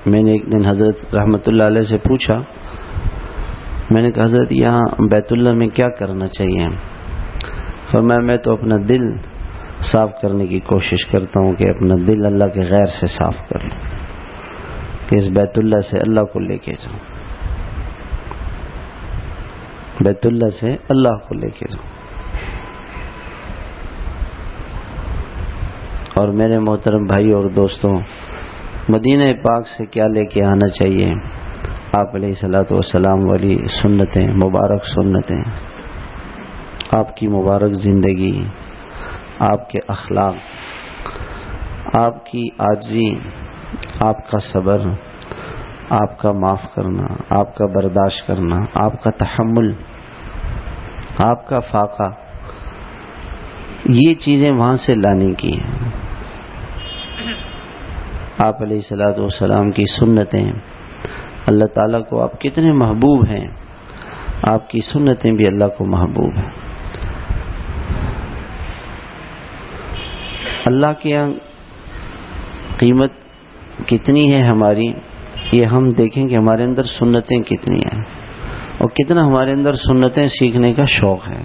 میں نے ایک دن حضرت رحمۃ اللہ علیہ سے پوچھا، میں نے کہا حضرت یہاں بیت اللہ میں کیا کرنا چاہیے؟ فرمایا میں تو اپنا دل صاف کرنے کی کوشش کرتا ہوں کہ اپنا دل اللہ کے غیر سے صاف کر لوں، کہ اس بیت اللہ سے اللہ کو لے کے جاؤں، بیت اللہ سے اللہ کو لے کے جاؤں۔ اور میرے محترم بھائی اور دوستوں، مدینہ پاک سے کیا لے کے آنا چاہیے؟ آپ علیہ الصلوۃ والسلام والی سنتیں، مبارک سنتیں، آپ کی مبارک زندگی، آپ کے اخلاق، آپ کی عاجزی، آپ کا صبر، آپ کا معاف کرنا، آپ کا برداشت کرنا، آپ کا تحمل، آپ کا فاقہ، یہ چیزیں وہاں سے لانے کی ہیں۔ آپ علیہ الصلوۃ والسلام کی سنتیں، اللہ تعالیٰ کو آپ کتنے محبوب ہیں، آپ کی سنتیں بھی اللہ کو محبوب ہیں۔ اللہ کے یہاں قیمت کتنی ہے ہماری، یہ ہم دیکھیں کہ ہمارے اندر سنتیں کتنی ہیں اور کتنا ہمارے اندر سنتیں سیکھنے کا شوق ہے۔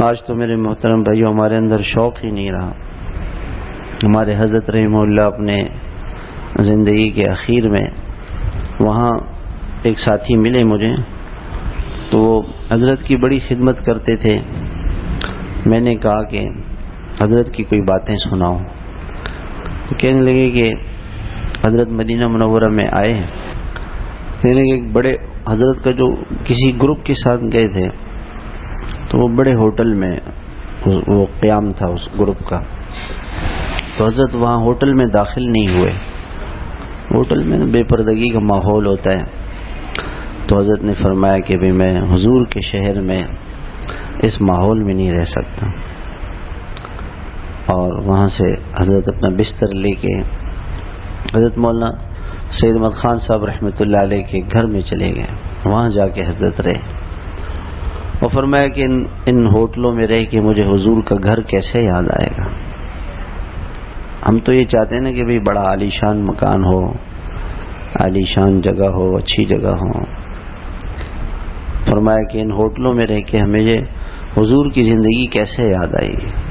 آج تو میرے محترم بھائیو ہمارے اندر شوق ہی نہیں رہا۔ ہمارے حضرت رحمہ اللہ اپنے زندگی کے اخیر میں وہاں ایک ساتھی ملے مجھے، تو وہ حضرت کی بڑی خدمت کرتے تھے۔ میں نے کہا کہ حضرت کی کوئی باتیں سناؤ، تو کہنے لگے کہ حضرت مدینہ منورہ میں آئے ہیں، کہنے لگے کہ بڑے حضرت کا جو کسی گروپ کے ساتھ گئے تھے، تو وہ بڑے ہوٹل میں وہ قیام تھا اس گروپ کا، تو حضرت وہاں ہوٹل میں داخل نہیں ہوئے۔ ہوٹل میں بے پردگی کا ماحول ہوتا ہے، تو حضرت نے فرمایا کہ بھی میں حضور کے شہر میں اس ماحول میں نہیں رہ سکتا، اور وہاں سے حضرت اپنا بستر لے کے حضرت مولانا سید احمد خان صاحب رحمۃ اللہ علیہ کے گھر میں چلے گئے۔ وہاں جا کے حضرت رہے اور فرمایا کہ ان ہوٹلوں میں رہ کے مجھے حضور کا گھر کیسے یاد آئے گا۔ ہم تو یہ چاہتے ہیں نا کہ بھئی بڑا عالیشان مکان ہو، عالیشان جگہ ہو، اچھی جگہ ہو۔ فرمایا کہ ان ہوٹلوں میں رہ کے ہمیں یہ حضور کی زندگی کیسے یاد آئے گی۔